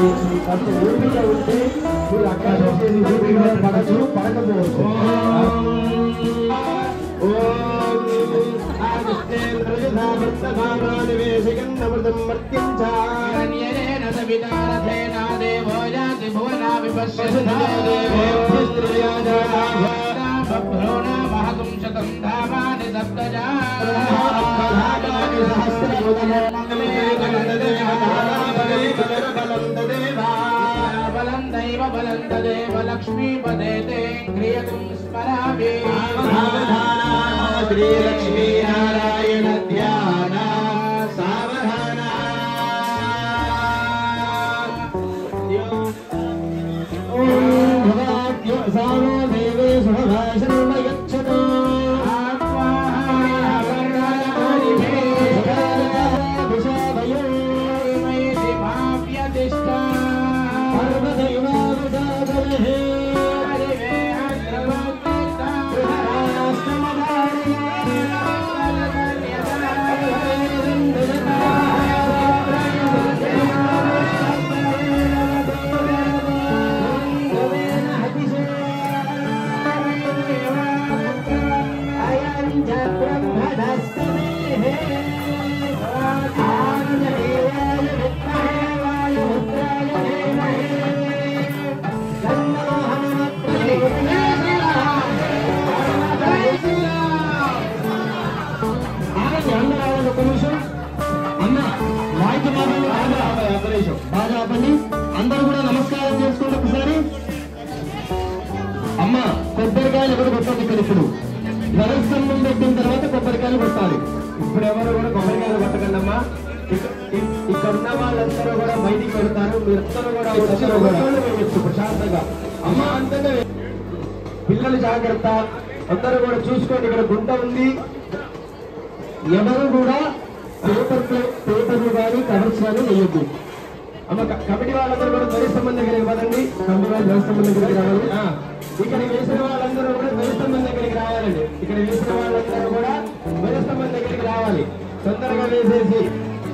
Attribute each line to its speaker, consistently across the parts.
Speaker 1: ఓపిక ఉంటే మీరు అక్కడ పడచ్చు పడకపోవచ్చు.
Speaker 2: బలందైవ బలందదేవ లక్ష్మీపదే తే క్రియతుం స్మరామి.
Speaker 1: శ్రీ లక్ష్మీ నారాయణ ధ్యాన సావధాన. ఓం భవాద్య సానో దేవే శుభభాషణం యచ్చతు. అందరూ కూడా నమస్కారం చేసుకోండి ఒకసారి. అమ్మ కొబ్బరికాయలు కూడా కొట్టండి. ఇక్కడ ఇప్పుడు ధ్వజస్తంభం పెట్టిన తర్వాత కొబ్బరికాయలు కొట్టాలి. ఇప్పుడు ఎవరు కూడా కొబ్బరికాయలు కొట్టకండి అమ్మా. ఇక్కడ ఉన్న వాళ్ళందరూ కూడా బయటికి పెడతారు. మీరందరూ కూడా వచ్చి ప్రశాంతంగా అమ్మ అంతగా పిల్లలు జాగ్రత్త. అందరూ కూడా చూసుకోండి. ఇక్కడ గుంట ఉంది. ఎవరు కూడా పేపర్లు కానీ కవర్స్ కానీ వేయొద్దు. అమ్మ కమిటీ వాళ్ళందరూ కూడా ధ్వజస్తంభం దగ్గరికి పదండి. కమిటీ వాళ్ళు ధ్వజస్తంభం దగ్గరికి రావాలి. ఇక్కడ వేసిన వాళ్ళందరూ కూడా ధ్వజస్తంభం దగ్గరికి రావాలండి. ఇక్కడ వేసిన వాళ్ళందరూ కూడా ధ్వజస్తంభం దగ్గరికి రావాలి. తొందరగా వేసేసి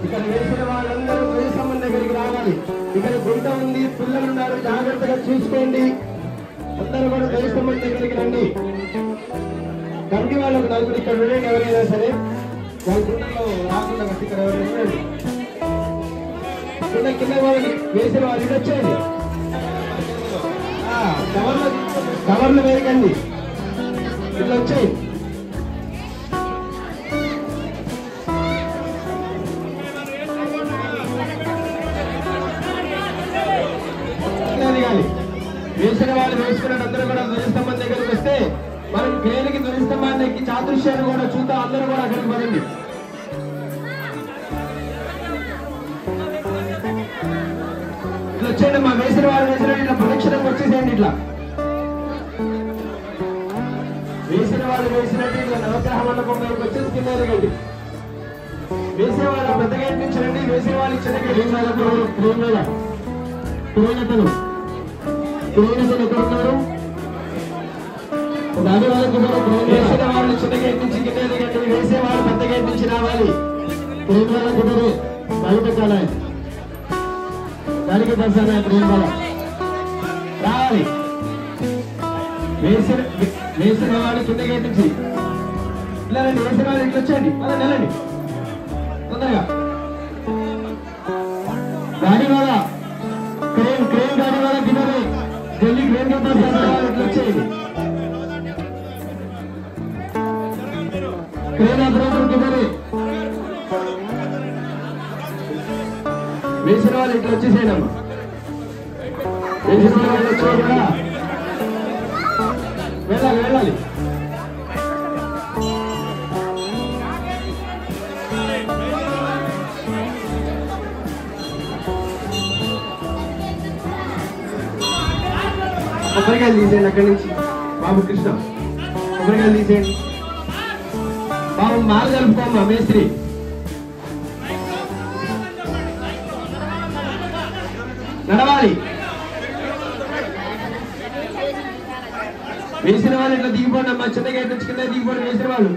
Speaker 1: ఇక్కడ వేసిన వాళ్ళందరూ ధ్వజస్తంభం దగ్గరికి రావాలి. ఇక్కడ గుంట ఉంది. పిల్లలు ఉన్నారు. జాగ్రత్తగా చూసుకోండి. అందరూ కూడా ధ్వజస్తంభం దగ్గరికి రండి. కమిటీ వాళ్ళకు నలుగురు ఇక్కడ ఉండండి. ఎవరైనా సరే వాళ్ళ గుంటలో రాకుండా ఇక్కడ ఎవరైనా ఉండండి. కింద వాళ్ళని వేసిన వాళ్ళు వచ్చేయండి. కవర్లు వేయకండి. ఇట్లా వచ్చేయండి. వేసిన వాళ్ళు వేసుకున్నట్టు అందరూ కూడా ధ్వజస్తంభం దగ్గరికి వస్తే మనం క్రేన్కి ధ్వజస్తంభాన్ని ఎక్కి చాదృశ్యాన్ని కూడా చూద్దాం. అందరూ కూడా అక్కడికి పదండి. ఇట్లా వచ్చేయండి. మా వేసిన వాళ్ళు వేసినట్టు ఇట్లా ప్రదక్షిణకు వచ్చేసేయండి. ఇట్లా వేసిన వాళ్ళు వేసినట్టు ఇట్లా నవగ్రహ మండపం వైపు వచ్చేసి కింద ఎదగండి. వేసే వాళ్ళు పెద్ద గేట్ నుంచి రండి. వేసే వాళ్ళు చిన్న గేట్ నుంచి ఎక్కడ ఉన్నారు? వేసిన వాళ్ళు చిన్న గేట్ నుంచి కింద ఎదగండి. వేసే వాళ్ళు పెద్ద గేట్ నుంచి రావాలి. పెట్టాలి. దానికి బస్సాలి. రావాలి. వేసిన వాళ్ళు కింద గేట్ నుంచి ఇలా రండి. వేసిన వాళ్ళు ఇంట్లో వచ్చేయండి. అలా వెళ్ళండి తొందరగా. गाड़ी वाला क्रेन गाड़ी वाला किधर है? जल्दी क्रेन के पास इतना चाहिए. क्रेन ऑपरेटर किधर है? వేసిన వాళ్ళు ఇట్లా వచ్చేసేయమ్మా. వేసిన వాళ్ళు వచ్చారు కదా, వెళ్ళాలి. కొబ్బరికాయలు తీసేయండి అక్కడి నుంచి. బాబు కృష్ణ కొబ్బరికాయలు తీసేయండి. బాబు మాల కలుపుకోమ్మా మేస్త్రి. నడవాలి. వేసిన వాళ్ళు ఇట్లా దిగిపోండి అమ్మా. చిన్న గేట్ నుంచి కింద దిగిపోండి వేసిన వాళ్ళు.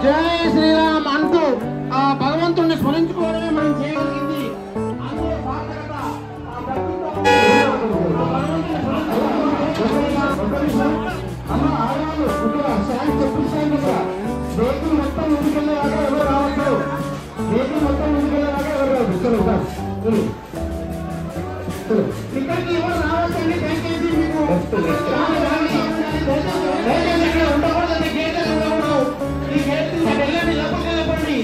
Speaker 2: జై శ్రీరామ్ అంటూ ఆ భగవంతుడిని స్మరించుకోవడమే మనం చేయగలిగింది. అందులో భాగంగా ఆ భక్తితో ఇక్కడికి ఎవరు రావచ్చండి? దయచేసి మీకు ఉండకూడదండి, గేట్లు ఉండకూడదు. ఈ గేట్లు వెళ్ళండి, లోపలికి వెళ్ళండి.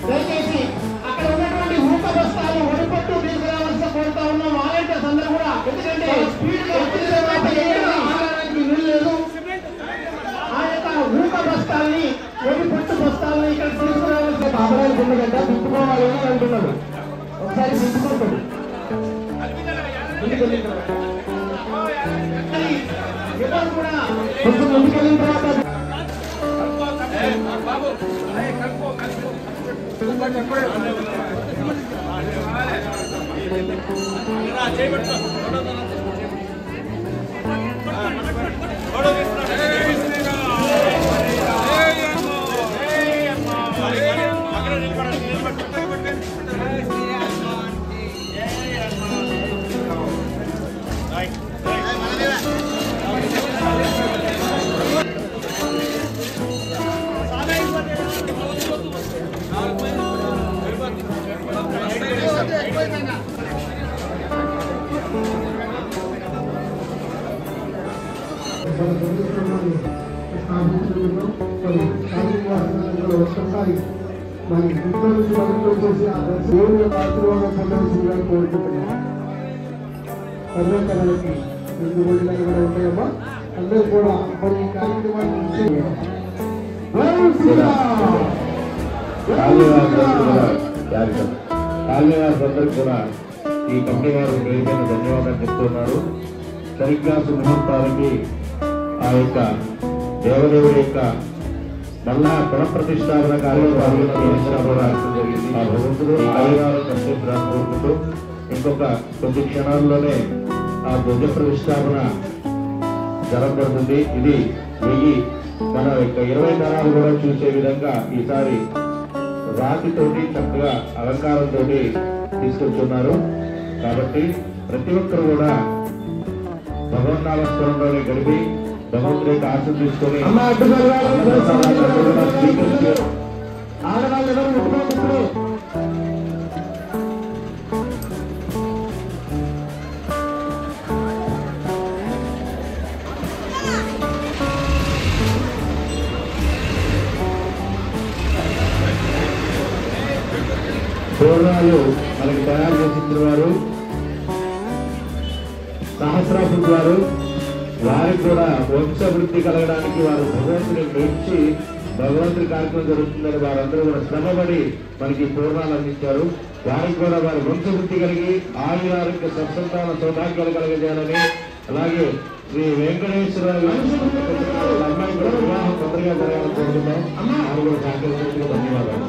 Speaker 2: దయచేసి అక్కడ ఉన్నటువంటి ఊక బస్తాలు ఒడిపట్టు తీసుకురావాల్సిన కోరుతా ఉన్నాం వాలంటీర్స్ అందరూ కూడా. ఎందుకంటే ఆడడానికి వీలు లేదు. ఆ యొక్క ఊక బస్తాల్ని ఒడిపట్టు బస్తాలని ఇక్కడ తీసుకురావాల్సిన బాబరాలు ఉండగంట దిక్కుకోవాలి అని అంటున్నాడు. ఒకసారి దిక్కుకుంటాడు ఎవరు కూడా కొంచెం ముందుకెళ్ళిన తర్వాత
Speaker 3: ఒక్కసారి మరి ఇంట్లో నుంచి మనతో చేసి ఆ దేవుని యొక్క ఆశీర్వాదం పొందాల్సిందిగా కోరుకుంటున్నాం. పర్వతలకి 2 రోజులు కూడా ఉంటాయమ్మా. అందరూ కూడా మరి ఈ కార్యక్రమాన్ని
Speaker 4: కాలనీవాసులందరూ కూడా ఈ కంపెనీ వారు వేదికైన ధన్యవాదాలు చెప్తున్నారు. సరిగ్గా ముహూర్తాలకి ఆ యొక్క దేవదేవుడి యొక్క మళ్ళా పునఃప్రతిష్టాపన కార్యక్రమాలు జరిగింది. ఆ భగవంతుడు ఆయుధాలు కష్టపడాలని కోరుకుంటూ ఇంకొక కొద్ది క్షణాల్లోనే ఆ ధ్వజ ప్రతిష్టాపన జరగబడుతుంది. ఇది 1000 మన యొక్క 20 తరాలు కూడా చూసే విధంగా ఈసారి రాతితోటి చక్కగా అలంకారంతో తీసుకొచ్చున్నారు. కాబట్టి ప్రతి ఒక్కరు కూడా భగవన్నామస్మరణలోనే గడిపి భగవంతుడి యొక్క ఆశలు తీసుకొని
Speaker 3: ఆడవాళ్ళు ఎవరు ముట్టుకోకుండా
Speaker 4: పూర్ణాలు మనకి తయారు చేసిన వారు సహస్రాపుడు వారు. వారికి కూడా వంశవృద్ధి కలగడానికి వారు భగవంతుని మెచ్చి భగవంతుడి కార్యక్రమం జరుగుతుందని వారందరూ కూడా శ్రమపడి మనకి పూర్ణాలు అందించారు. వారికి కూడా వారి వంశవృద్ధి కలిగి ఆయురారోగ్య సత్సంతాన సౌభాగ్యాలు కలగజేయాలని, అలాగే శ్రీ వెంకటేశ్వర అమ్మాయి కూడా వివాహం తొందరగా జరగాలని కోరుతున్నాం. వారు కూడా సహకరించినందుకు ధన్యవాదాలు.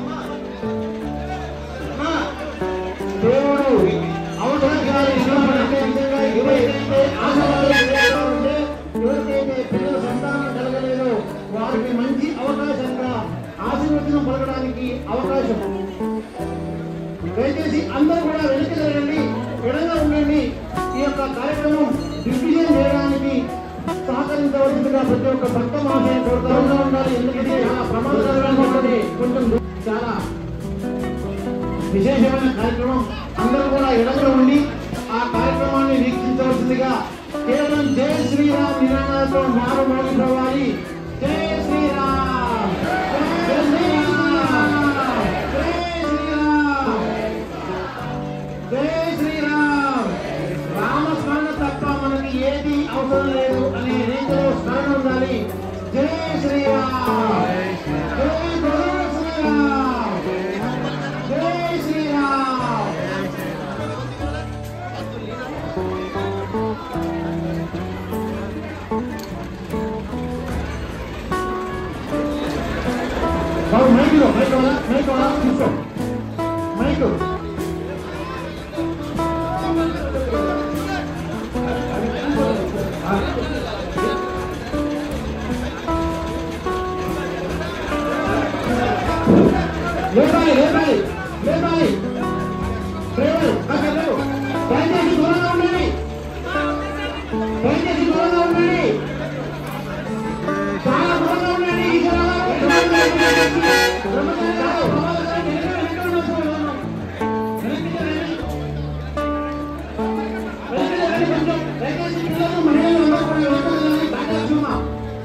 Speaker 2: దేవుడు అవకాశాలు ఎవరికైతే పిల్లల సంతానం కలగలేదో వారికి మంచి అవకాశంగా ఆశీర్వచనం పలకడానికి అవకాశం. దయచేసి అందరూ కూడా వెనక్కి జరగండి, ఎడంగా ఉండండి. ఈ యొక్క కార్యక్రమం దిగ్విజయం చేయడానికి సహకరించవలసిందిగా ప్రతి ఒక్క భక్త మహాశయం కోరుతా ఉండాలి. ఎందుకంటే చాలా ప్రమాదకరంగా ఉంటుంది, కొంచెం చాలా విశేషమైన కార్యక్రమం. అందరూ కూడా ఎడగలో ఉండి ఆ కార్యక్రమాన్ని వీక్షించవలసిందిగా కేవలం జై శ్రీరామ్ నినాదాలతో మారు మోగిపోవాలి. జై శ్రీరామ్, జై శ్రీరామ్, జై శ్రీరామ్, జై శ్రీరామ్. రామస్మరణ తప్ప మనకి ఏది అవసరం లేదు అనే రీతిలో స్మరణ ఉండాలి. జై శ్రీరామ్, జై శ్రీరామ్, జై శ్రీరామ్. బాబు మైకులో మైక్ తీసుకో మైకు. లేపాలి లేపాలి లేపాలి. డ్రైవర్ అక్కడ లేవు. దయచేసి దూరంగా ఉండండి, దయచేసి దూరంగా ఉండండి, చాలా దూరంగా ఉండండి. దయచేసి పిల్లలు మహిళలు అందరూ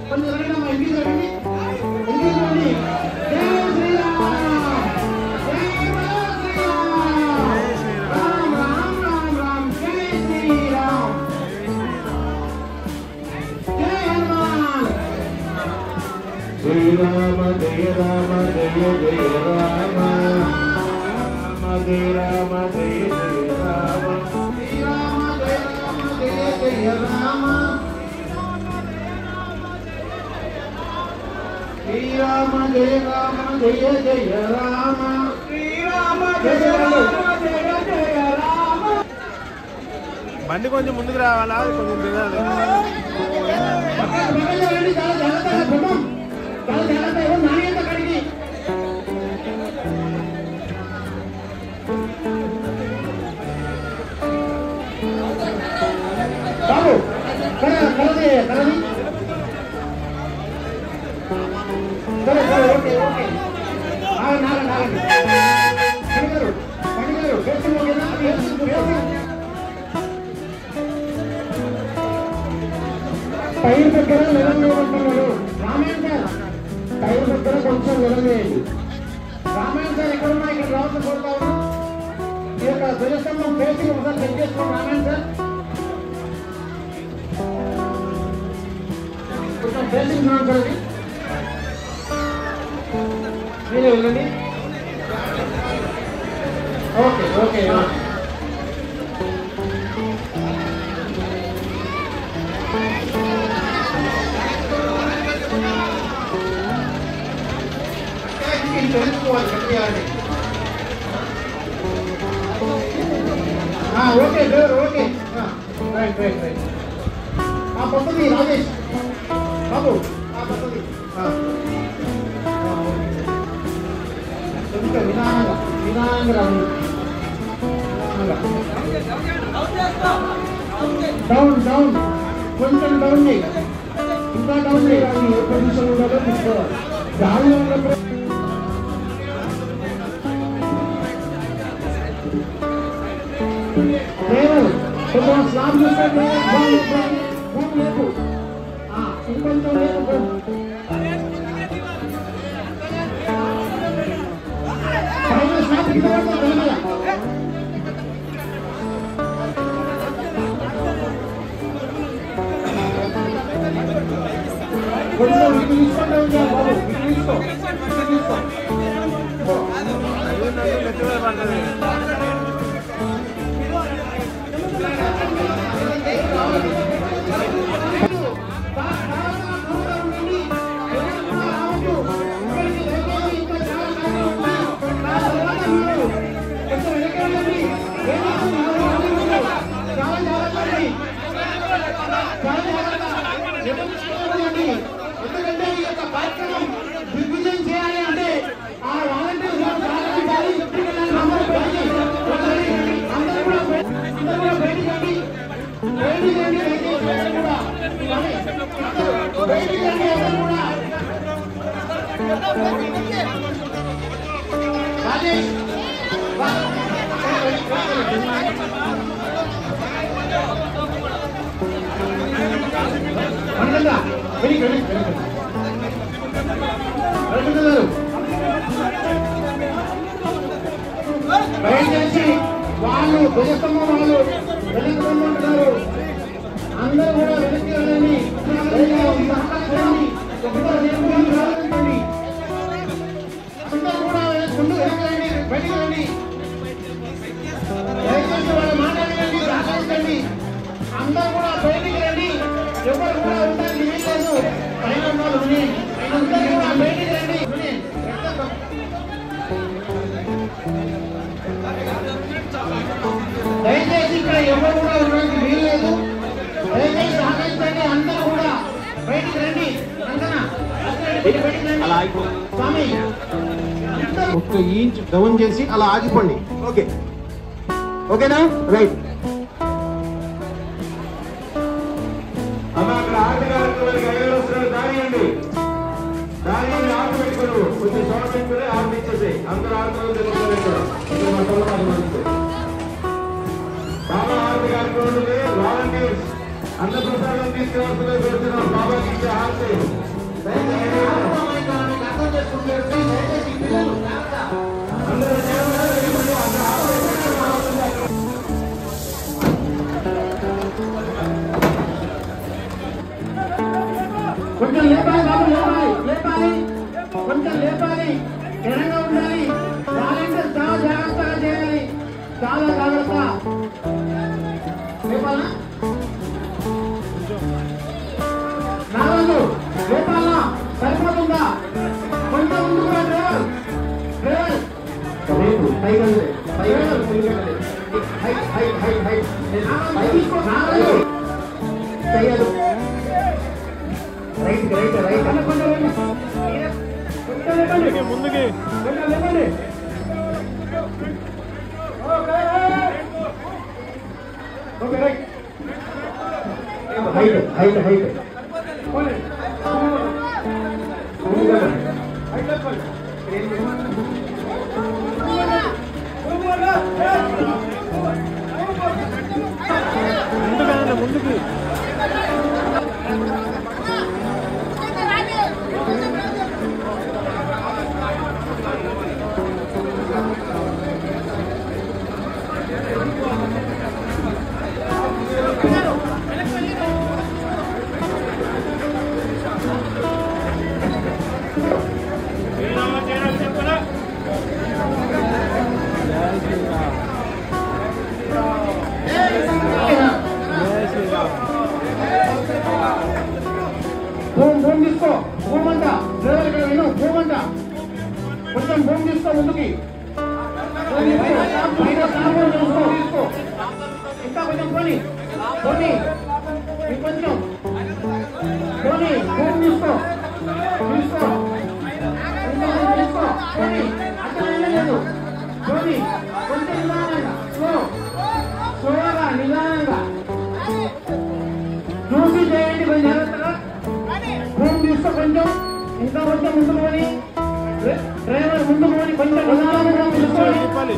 Speaker 2: కొంచెం రండి, మా ఇంటికి రండి, ఇంటికి రండి. జై శ్రీరామ్, జై శ్రీరామ్, రామ్ రామ్ రామ్ రామ్, జై శ్రీరామ్, జై హనుమాన్.
Speaker 4: శ్రీరామ జయ రామ జయ జయ రామ, రామ జయ రామ జయ జయ రామ,
Speaker 2: శ్రీరామ జయ రామ జయ జయ రామ, శ్రీరామ జయ రామ జయ జయ రామ, శ్రీరామ జయ రామ జయ జయ రామ.
Speaker 5: బండి కొంచెం ముందుకు రావాలా, కొంచెం దిగాలి.
Speaker 2: పక్కన రండి, చాలా జాగ్రత్తగా కుటుంబం, చాలా జాగ్రత్త. ఎవరు నాణ్యత కడిగి బాబు కలది కలది. సరే సరే, ఓకే ఓకే. ఆగండి ఆగండి ఆగండి. పనిగారు పనిగారు ఫేసింగ్ ఓకేనా? ఫేసింగ్ టైర్ దగ్గర నిలవేయమంటున్నారు. రామాయణ సార్ టైర్ దగ్గర కొంచెం నిలవేయండి. రామాయణ సార్ ఎక్కడున్నా ఇక్కడ రావాల్సి కోరుతా ఉన్నాం. ఈ యొక్క ధ్వజస్తంభం ఫేసింగ్ ఒకసారి చెక్ చేసుకోండి. రామాయణ సార్ కొంచెం ఫేసింగ్ చూడండి. మీరే వెళ్ళండి. Okay okay. తెలుసుకోవాలి కట్టియాలని. Okay driver okay. Right right right. ఆ పద్ధతి రాజేష్ బాబు, ఆ పద్ధతి ఇంకా నిదానంగా నిదానంగా రాదు. డౌన్ డౌన్ కొంచెం డౌన్ చేయి, ఇంకా డౌన్ చేయి. అది ఏ పొజిషన్ ఉండాలో తీసుకోవాలి. గాలిలో ఉన్నప్పుడు కొంచెం స్లాబ్ చూస్తే భూమి లేపు, ఇంకొంచెం లేపు. పైన స్లాబ్ కింద వెళ్ళాల. కొంచెం ఇటు తీసుకోండి బాబు, ఇటు తీసుకో. ఎందుకంటే ఈ యొక్క కార్యక్రమం దిగ్విజయం చేయాలి అంటే ఆ వాలంటీర్స్ అందరూ కూడా బయటికి రండి. దయచేసి వాళ్ళు ధ్వజస్తంభం వాళ్ళు వెనక్కి రమ్మంటున్నారు. అందరూ కూడా వెనక్కి వెళ్ళండి. సహకరించండి. అందరూ కూడా ముందు వెనక్కి బయటికి రండి. దయచేసి వాళ్ళ మాట వినండి. సహకరించండి. అందరూ కూడా బయటికి రండి. ఎవరు కూడా ఉండడానికి వీల్లేదు. పైన అందరూ కూడా బయటికి రండి. దయచేసి ఇక్కడ ఎవరు కూడా ఉండడానికి వీల్లేదు. దయచేసి సహకరించండి. అందరూ కూడా బయటికి రండి. స్వామి 1 ఇంచ్ డౌన్ చేసి అలా ఆగిపోండి. ఓకే, ఓకేనా? రైట్.
Speaker 4: అలా అక్కడ ఆటగాళ్ళకి వస్తున్నారు. దానియండి ఆట పెట్టుకోరు. కొంచెం చోట పెట్టుకుని ఆట ఇచ్చేసి అందరూ ఆడుకోవడం తెలుసుకోలేదు. బాబా ఆట కార్యక్రమంలో వాలంటీర్స్ అన్న ప్రసాదం తీసుకురావాల్సిందే పెడుతున్నాం. బాబాకి ఇచ్చే ఆర్తి
Speaker 2: కొంచెం లేపాలి బాబు, లేపాలి, కొంచెం లేపాలి. స్థిరంగా ఉండాలి. వాలంటీర్స్ చాలా జాగ్రత్తగా చేయాలి. చాలా జాగ్రత్త. లేపాలా? నాలుగు లేపాలా? సరిపోతుందా? కొంచెం ముందు కూడా డ్రైవర్ చెయ్యదు. రైట్ రైట్ రైట్ అన్న కొంచెం
Speaker 5: ముందుకి
Speaker 2: లేపండి. Okay right. Height height height
Speaker 5: ముందుకి
Speaker 2: భూమి తీసుకో. భూమంట డ్రైవర్ ఇక్కడ విను. భూమంట కొంచెం భూమి తీసుకో. ముందుకి తీసుకో. ఇంకా కొంచెం పోనీ పోనీ ఇంకొంచెం పోనీ. భూమి తీసుకో. తీసుకో తీసుకో. పోనీ అక్కడ లేదు. పోనీ కొంచెం నిదానంగా స్లోగా నిదానంగా చూసి చేయండి. కొంచెం జాగ్రత్తగా భూమి తీసుకో. కొంచెం ఇంకా కొంచెం ముందుకు పోని. డ్రైవర్ ముందుకు పోని. కొంచెం నిదానంగా తీసుకోండి.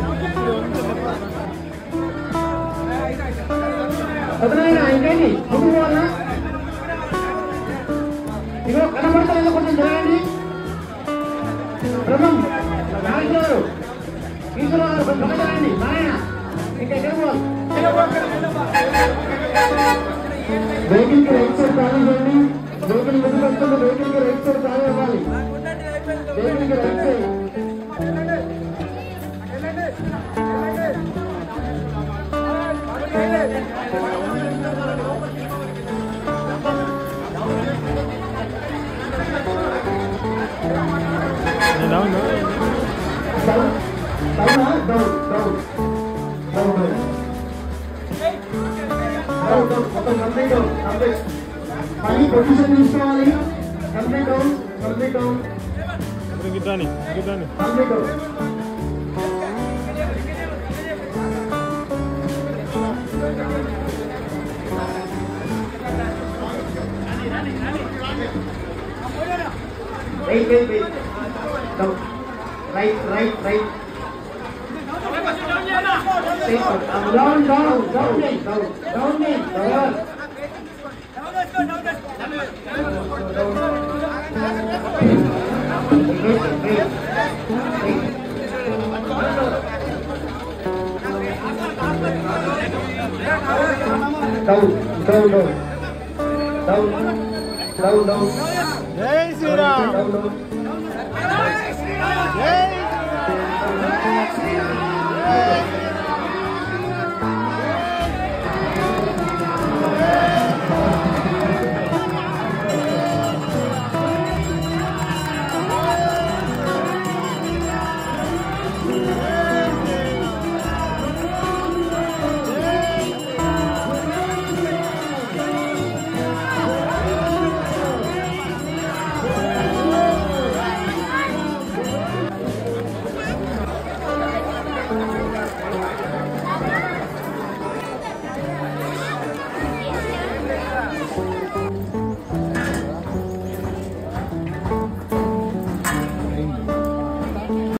Speaker 2: వదిలేనా? ఇంకేంటి ముందుకు పోవాలా? ఇగో కనబడతా కొంచెం జరగండి. బ్రహ్మం నాగేశ్వరరావు ఈశ్వరరావు కొంచెం పక్కనండి. నారాయణ ఇంకా ఎక్కడ పోవాలి? వెహికల్ కి రైట్ సైడ్ ఖాళీ చేయండి. వెహికల్ ముందుకు వస్తుంది. వెహికల్ కి రైట్ సైడ్ ఖాళీ ఇవ్వాలి. వెహికల్ కి రైట్ సైడ్
Speaker 3: మళ్ళీ పొజిషన్ తీసుకోవాలి. కంప్లీట్ డౌన్, కంప్లీట్ డౌన్,
Speaker 5: గిద్దాని గిద్దాని
Speaker 3: complete down. Wait. Down. Right. Down.
Speaker 5: జై శ్రీరామ్ జై